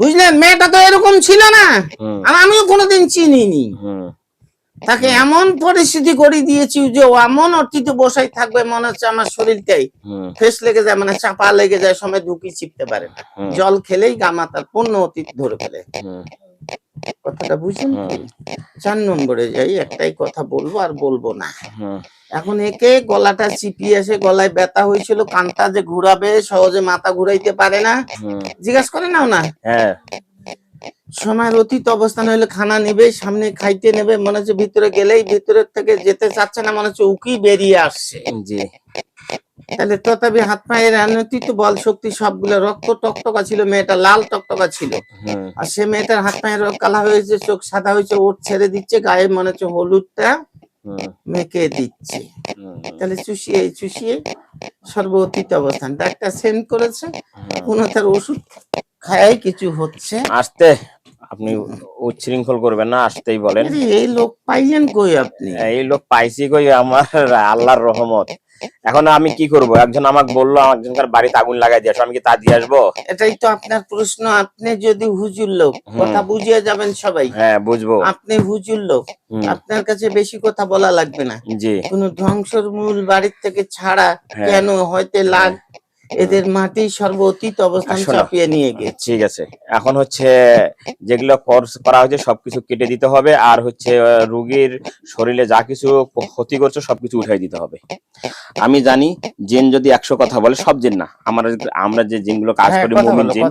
বুঝলেন? মেয়েটা তো এরকম ছিল না, আর আমিও কোনোদিন চিনিনি। তাকে এমন পরিস্থিতি করে দিয়েছি যে ও এমন অতীতে বসাই থাকবে, মনে হচ্ছে আমার শরীরটাই ফেস লেগে যায়, মানে চাপা লেগে যায়, সময় ঢুকি চিপতে পারে না। জল খেলেই গামা তার পূর্ণ অতীত ধরে ফেলে। কথাটা বুঝছেন? 4 নম্বরে যাই, একটাই কথা বলবো আর বলবো না। এখন একে গলাটা চিপিয়ে এসে, গলায় ব্যথা হয়েছিল, কানটা যে ঘুরাবে, সহজে মাথা ঘুরাইতে পারে না, জিজ্ঞাসা করে নাও না। সময়ের অতীত অবস্থান হইলে খানা নিবে, সামনে খাইতে নেবে, মনে হচ্ছে ভিতরে গেলেই ভিতরের থেকে যেতে চাচ্ছে না, মনে হচ্ছে উকি বেরিয়ে আসছে। তাহলে তথাপি হাত পায়ের অতীত বল শক্তি সবগুলো, রক্ত টকটকা ছিল, মেয়েটা লাল টকটকা ছিল, আর সে মেয়েটার হাত পায়ের কালা হয়েছে, চোখ সাদা হয়েছে, ওট ছেড়ে দিচ্ছে, গায়ে মনে হচ্ছে হলুদটা মেখে দিচ্ছে। তাহলে চুষিয়ে চুষিয়ে সর্ব অতীত অবস্থান। ডাক্তার সেন্ড করেছে, কোনো তার ওষুধ খায় কিছু হচ্ছে। আসতে আপনি উচ্ছৃঙ্খল করবেন না, আসতেই বলেন। এই লোক পাইলেন কই আপনি? এই লোক পাইছি কই, আমার আল্লাহর রহমত। এখন আমি কি করব? একজন আমাকে বললো একজনকার বাড়িতে আগুন লাগাই দিয়ে আসো, আমি কি তা দিয়ে আসবো? এটাই তো আপনার প্রশ্ন। আপনি যদি হুজুর লোক, কথা বুঝিয়ে যাবেন সবাই। হ্যাঁ, বুঝবো। আপনি হুজুর লোক, আপনার কাছে বেশি কথা বলা লাগবে না। জি। কোন ধ্বংসের মূল বাড়ির থেকে ছাড়া কেন হয়তো লাগ এদের মাটি সর্ব অতীত অবস্থান চাপিয়ে নিয়ে গেছে। ঠিক আছে, এখন হচ্ছে যেগুলো কোর্স করা হয়েছে সবকিছু কেটে দিতে হবে, আর হচ্ছে রোগীর শরীরে যা কিছু ক্ষতি করছে সবকিছু উঠাই দিতে হবে। আমি জানি জিন যদি 100 কথা বলে, সব জিন না, আমরা যে জিনগুলো কাজ করি, মুমিন জিন,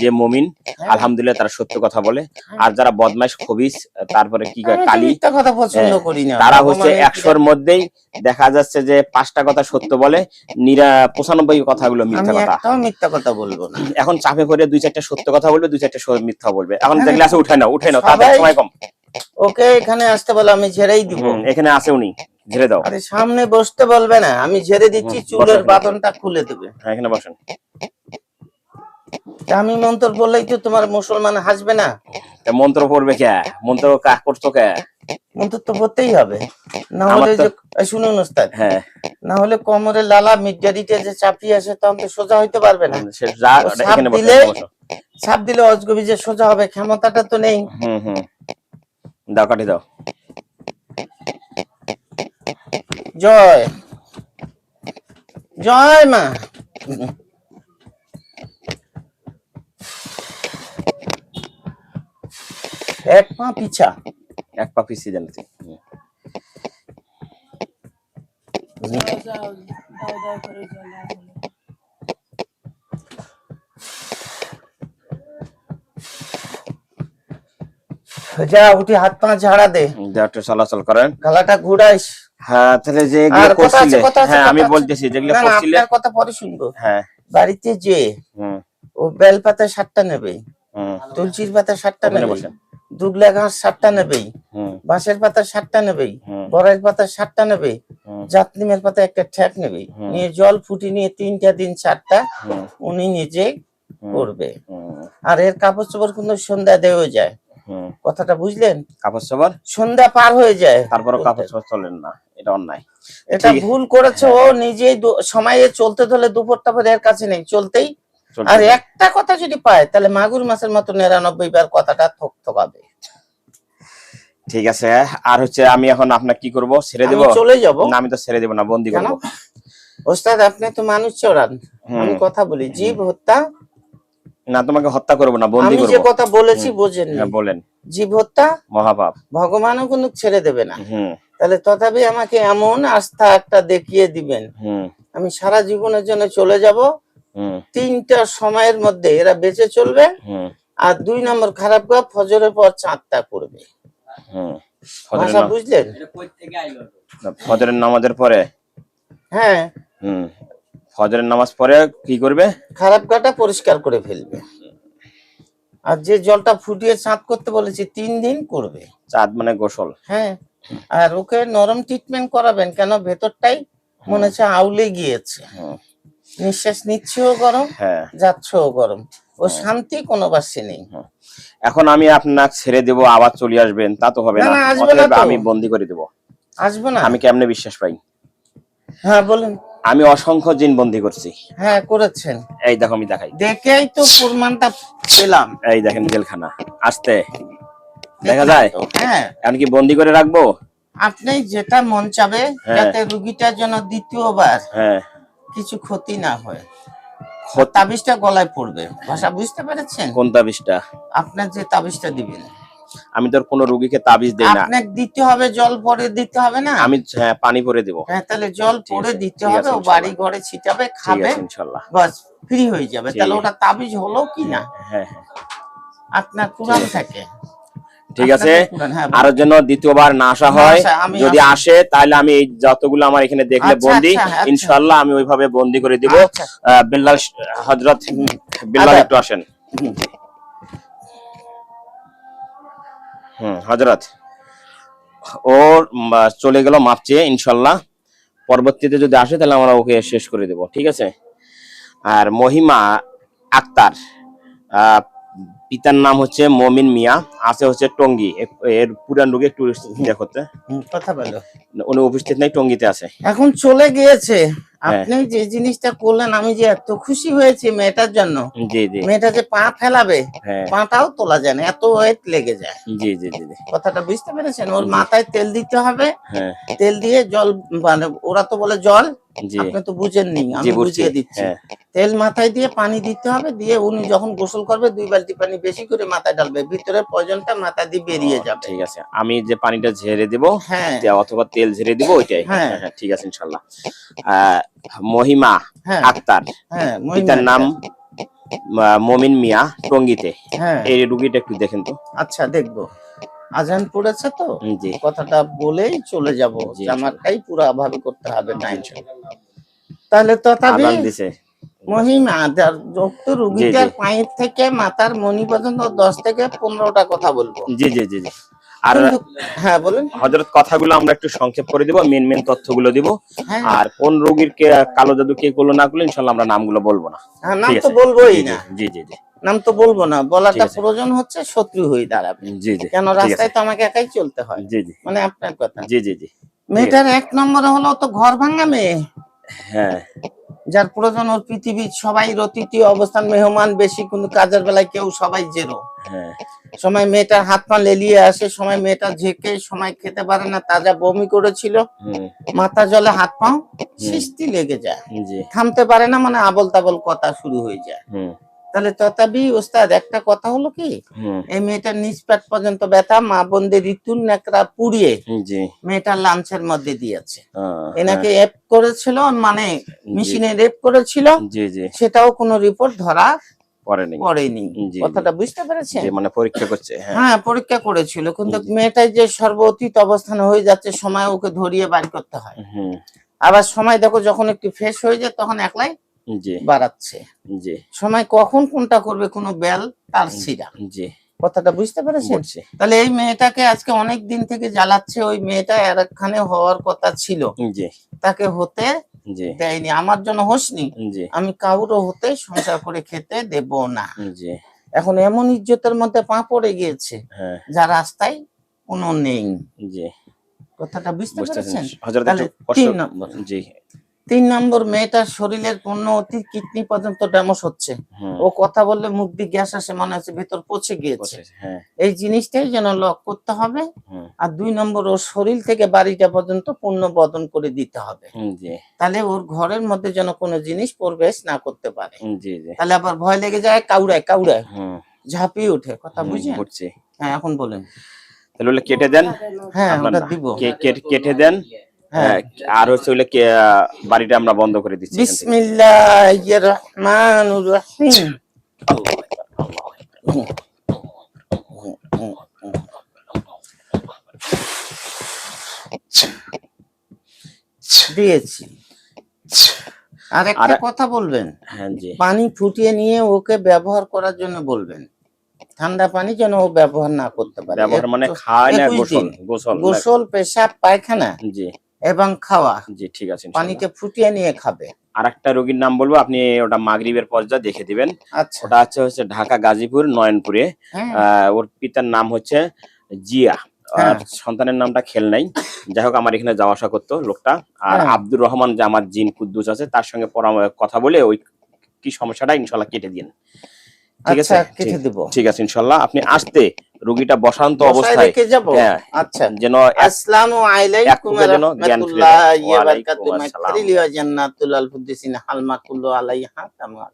যে মুমিন আলহামদুলিল্লাহ তারা সত্য কথা বলে। আর যারা বদমাইশ, খবিস, তারপরে কি কয় কালি, কথা পছন্দ করি না, তারা হচ্ছে 100-র মধ্যেই দেখা যাচ্ছে যে 5টা কথা সত্য বলে, 95 কথাগুলো মিথ্যা কথা। একটাও মিথ্যা কথা বলবো না। এখন চাপে করে 2-4টা সত্য কথা বলবে, 2-4টা মিথ্যা বলবে। এখন যেগুলো আছে উঠাই নাও, তাদের সময় কম। ওকে এখানে আসতে বলে, আমি ঝেড়েই দিব। এখানে আছে উনি, ঝেড়ে দাও। আরে সামনে বসতে বলবে না, আমি ঝেড়ে দিচ্ছি, চুলের বাঁধনটা খুলে দেবে। হ্যাঁ, এখানে বসেন। আমি মন্ত্র বললেই তো তোমার মুসলমান হাসবে না? মন্ত্র পড়বে কে? মন্ত্র কাজ করছো কে? মন্ত্র তো পড়তেই হবে, না হলে যে শুনুন ওস্তাদ, হ্যাঁ, না হলে কোমরে লালা মিডারিতে যে চাপিয়ে আসে, তখন তো সোজা হইতে পারবে না। সাপ দিলে অজগবি যে সোজা হবে, ক্ষমতাটা তো নেই। দাও, কাটি দাও। জয় জয় মা। এক পা পিছা, এক পা পিছিয়ে জানতে। যা উঠি, হাত পা ঝাড়া দে, একটু চলাচল করেন, গলাটা ঘুরাইস। হ্যাঁ, তাহলে যে এগুলো করছিলে, হ্যাঁ আমি বলতেছি যেগুলো করছিলে, আপনার কথা পরে শুনবো। হ্যাঁ, বাড়িতে যে ও বেলপাতা 7টা নেবে, তুলসীর পাতা 7টা নেবে, দুগলা ঘাস 7টা নেবে, বাঁশের পাতা 7টা নেবে, বড়াইয়ের পাতা 7টা নেবে, জাতনিমের পাতা একটা ঠ্যাক নেবে, নিয়ে জল ফুটি নিয়ে 3টা দিন 4টা উনি নিজে করবে। আর এর কাপড় চোপড় কিন্তু সন্ধ্যা দেওয়া যায়। কথাটা বুঝলেন? কাপড় চোপড় সন্ধ্যা পার হয়ে যায়, তারপরও কাপড় চোপড় চলেন না, এটা অন্যায়। এটা ভুল করেছে ও নিজেই। সময়ে চলতে ধরলে দুপুরটা পরে এর কাছে নেই, চলতেই। আর একটা কথা যদি পায়, তাহলে মাগুর মাছের মতো 99 বার কথাটা থকথকাবে। ঠিক আছে, আর হচ্ছে আমি এখন আপনাকে কি করব? ছেড়ে দেব? চলে যাব না, আমি তো ছেড়ে দেব না, বন্দি করব। ওস্তাদ আপনি তো মানুষ চোরান, আমি কথা বলি, জীব হত্যা না, তোমাকে হত্যা করব না, বন্দি করব। আমি যে কথা বলেছি বোঝেন? হ্যাঁ, বলেন। জীব হত্যা মহাপাপ, ভগবানও কোনো ছেড়ে দেবে না। তাহলে তথাপি আমাকে এমন আস্থা একটা দেখিয়ে দিবেন, আমি সারা জীবনের জন্য চলে যাব। 3টা সময়ের মধ্যে এরা বেঁচে চলবে। আর 2 নম্বর খারাপ কাজ, ফজরের পর চাঁদটা করবে। ভাষা বুঝলেন? ফজরের নামাজের পরে, হ্যাঁ, ফজরের নামাজ পরে কি করবে? খারাপ কাজটা পরিষ্কার করে ফেলবে। আর যে জলটা ফুটিয়ে চাঁদ করতে বলেছি 3 দিন করবে। চাঁদ মানে গোসল? হ্যাঁ, আর ওকে নরম ট্রিটমেন্ট করাবেন, কেন ভেতরটাই মনে হচ্ছে আউলে গিয়েছে, নিঃশ্বাস নিচ্ছেও গরম, যাচ্ছেও গরম, ও শান্তি কোনো বাসে নেই। এখন আমি আপনাকে ছেড়ে দেব, আবার চলে আসবেন, তা তো হবে না। আমি বন্দি করে দেব। আসবো না, আমি কেমনে বিশ্বাস পাই? হ্যাঁ বলেন। আমি অসংখ্য জিন বন্দী করছি। হ্যাঁ করেছেন, এই দেখো আমি দেখাই, দেখেই তো প্রমাণটা পেলাম। এই দেখেন জেলখানা, আসতে দেখা যায়। হ্যাঁ এখন কি বন্দি করে রাখবো? আপনি যেটা মন চাবে, যাতে রুগীটার জন্য দ্বিতীয়বার হ্যাঁ কিছু ক্ষতি না হয়। তাবিজটা গলায় পড়বে, ভাষা বুঝতে পেরেছেন? কোন তাবিজটা? আপনার যে তাবিজটা দিবেন, আমি তোর কোন রোগীকে তাবিজ দেই না। আপনাকে দিতে হবে, জল পরে দিতে হবে না? আমি পানি পরে দেব। হ্যাঁ তাহলে জল পরে দিতে ঠিক আছে, হবে, ও বাড়ি ঘরে ছিটাবে, ঠিক খাবে, আছে ইনশাআল্লাহ, বাস ফ্রি হয়ে যাবে। তাহলে ওটা তাবিজ হলো কি না? হ্যাঁ হ্যাঁ আপনার কুরআন থাকে, ঠিক আছে। হ্যাঁ, আর জন্য দ্বিতীয়বার না আসা হয়, যদি আসে তাহলে আমি এই যতগুলো আমার এখানে দেখলে বন্দি, ইনশাআল্লাহ আমি ওইভাবে বন্দি করে দিব। বিল্লাল হযরত বিল্লাল একটু আসেন। হযরত ও চলে গেল মাপ চেয়ে, ইনশাআল্লাহ পরবর্তীতে যদি আসে তাহলে আমরা ওকে শেষ করে দেব, ঠিক আছে। আর মহিমা আক্তার, পিতার নাম হচ্ছে মমিন মিয়া, আছে হচ্ছে টঙ্গী। এর পুরান রোগী একটু দেখতে কথা বলো, উনি উপস্থিত নাই, টঙ্গীতে আছে, এখন চলে গিয়েছে। আপনি যে জিনিসটা করলেন, আমি যে এত খুশি হয়েছি মেয়েটার জন্য। জি জি, মেয়েটা যে পা ফেলাবে, পাটাও তোলা যায় না, এত ওয়েট লেগে যায়। জি জি জি, কথাটা বুঝতে পেরেছেন? ওর মাথায় তেল দিতে হবে, তেল দিয়ে জল, মানে ওরা তো বলে জল, আপনি তো বুঝেননি, আমি বুঝিয়ে দিচ্ছি। তেল মাথায় দিয়ে পানি দিতে হবে, দিয়ে উনি যখন গোসল করবে 2 বালতি পানি বেশি করে মাথায় ঢালবে, ভিতরের পয়জনটা মাথা দিয়ে বেরিয়ে যাবে। ঠিক আছে, আমি যে পানিটা ঝেড়ে দেব, অথবা তেল ঝেড়ে দিব ওইটাই। হ্যাঁ হ্যাঁ ঠিক আছে ইনশাআল্লাহ। মহিমা আক্তার, পিতার নাম মমিন মিয়া, টঙ্গীতে। এই রোগীটা একটু দেখেন তো। আচ্ছা দেখবো, আজান পড়েছে তো, কথাটা বলেই চলে যাব, জামাটাই পুরো ভাবে করতে হবে না ইনশাআল্লাহ। তাহলে তথাপি মহিমা রোগীটার পায়ের থেকে মাথার মণি পর্যন্ত 10 থেকে 15টা কথা বলবো। জি জি জি জি। আর হ্যাঁ বলেন হযরত, কথাগুলো আমরা একটু সংক্ষেপ করে দিব, মেন তথ্যগুলো দিব। আর কোন রোগীর কালো জাদু কে করলো না করলো ইনশাআল্লাহ আমরা নামগুলো বলবো না। নাম তো বলবোই না। জি জি জি, নাম তো বলবো না, বলাটা প্রয়োজন হচ্ছে শত্রু হয়ে দাঁড়াবে। জি জি, কেন রাস্তায় তো আমাকে একাই চলতে হয়। জি জি, মানে আপনার কথা। জি জি জি। মেয়েটার 1 নম্বরে হলো তো ঘর ভাঙা মেয়ে। হ্যাঁ, যার প্রয়োজন ওর পৃথিবীর সবাই অতিথি অবস্থান, মেহমান বেশি, কিন্তু কাজের বেলায় কেউ সবাই জেরো। সময় মেয়েটার হাত পা লেলিয়ে আসে, সময় মেয়েটা ঝেঁকে, সময় খেতে পারে না, তাজা বমি করেছিল, মাথা জলে হাত পা সৃষ্টি লেগে যায়, থামতে পারে না, মানে আবল তাবল কথা শুরু হয়ে যায়। তাহলে তথাপি ওস্তাদ একটা কথা হলো কি, এই মেয়েটার নিষ্পাট পর্যন্ত ব্যথা, মা বোনদের ঋতুর নেকড়া পুড়িয়ে মেয়েটার লাঞ্চের মধ্যে দিয়েছে। এনাকে রেপ করেছিল, মানে মেশিনে রেপ করেছিল, সেটাও কোনো রিপোর্ট ধরা পড়েনি। কথাটা বুঝতে পেরেছেন? মানে পরীক্ষা করছে। হ্যাঁ পরীক্ষা করেছিল, কিন্তু মেয়েটাই যে সর্বতীত অবস্থানে হয়ে যাচ্ছে, সময় ওকে ধরিয়ে বাড়ি করতে হয়। আবার সময় দেখো যখন একটু ফ্রেশ হয়ে যায় তখন একলাই বাড়াচ্ছে। সময় কখন কোনটা করবে কোনো বেল তার সিরা। কথাটা বুঝতে পেরেছেন? তাহলে এই মেয়েটাকে আজকে অনেক দিন থেকে জ্বালাচ্ছে। ওই মেয়েটা এখানে হওয়ার কথা ছিল, তাকে হতে দেয়নি। আমার জন্য হোসনি, আমি কাউরও হতে সংসার করে খেতে দেব না। এখন এমন ইজ্জতের মধ্যে পা পড়ে গিয়েছে যা রাস্তায় কোনো নেই। কথাটা বুঝতে পেরেছেন? তাহলে 3 নম্বর মেয়েটার শরীরের পূর্ণ অতি কিডনি পর্যন্ত ড্যামেজ হচ্ছে। ও কথা বললে মুখ দিয়ে গ্যাস আসে, মনে হচ্ছে ভেতর পচে গিয়েছে। এই জিনিসটাই যেন লক করতে হবে। আর 2 নম্বর ওর শরীর থেকে বাড়িটা পর্যন্ত পূর্ণ বদন করে দিতে হবে। তাহলে ওর ঘরের মধ্যে যেন কোনো জিনিস প্রবেশ না করতে পারে। তাহলে আবার ভয় লেগে যায়, কাউড়ায় ঝাঁপিয়ে ওঠে। কথা বুঝছেন? হ্যাঁ এখন বলেন। তাহলে কেটে দেন। হ্যাঁ ওটা দিব, কেটে দেন। আর হচ্ছে বাড়িটা আমরা বন্ধ করে দিচ্ছি। বিসমিল্লাহির রহমানির রহিম। দিয়েছি। আর একটা কথা বলবেন, পানি ফুটিয়ে নিয়ে ওকে ব্যবহার করার জন্য বলবেন। ঠান্ডা পানি যেন ও ব্যবহার না করতে পারে। মানে খায় না, গোসল, পেশাব, পায়খানা এবং খাওয়া, ঠিক আছে, পানিতে ফুটিয়ে নিয়ে খাবে। আরেকটা রোগীর নাম বলবো, আপনি ওটা মাগরিবের পর্যায়ে দেখে দিবেন। ওটা হচ্ছে ঢাকা গাজীপুর নয়নপুরে। ওর পিতার নাম হচ্ছে জিয়া, আর সন্তানের নামটা খেল নাই, যাই হোক আমার এখানে যাওয়া আসা করতো লোকটা। আর আব্দুর রহমান যে আমার জিন কুদ্দুস আছে তার সঙ্গে কথা বলে ওই কি সমস্যাটা ইনশাল্লাহ কেটে দিন। ঠিক আছে, কেটে দেব। ঠিক আছে ইনশাল্লাহ। আপনি আসতে রোগীটা বসান্ত অবস্থায় আচ্ছা যেন আসসালামু আলাইকুম ওয়া রাহমাতুল্লাহি ওয়া বারাকাতুহু। জান্নাতুল আল ফুরদাউসিন হালমা কুল্লু আলাইহা তামাম।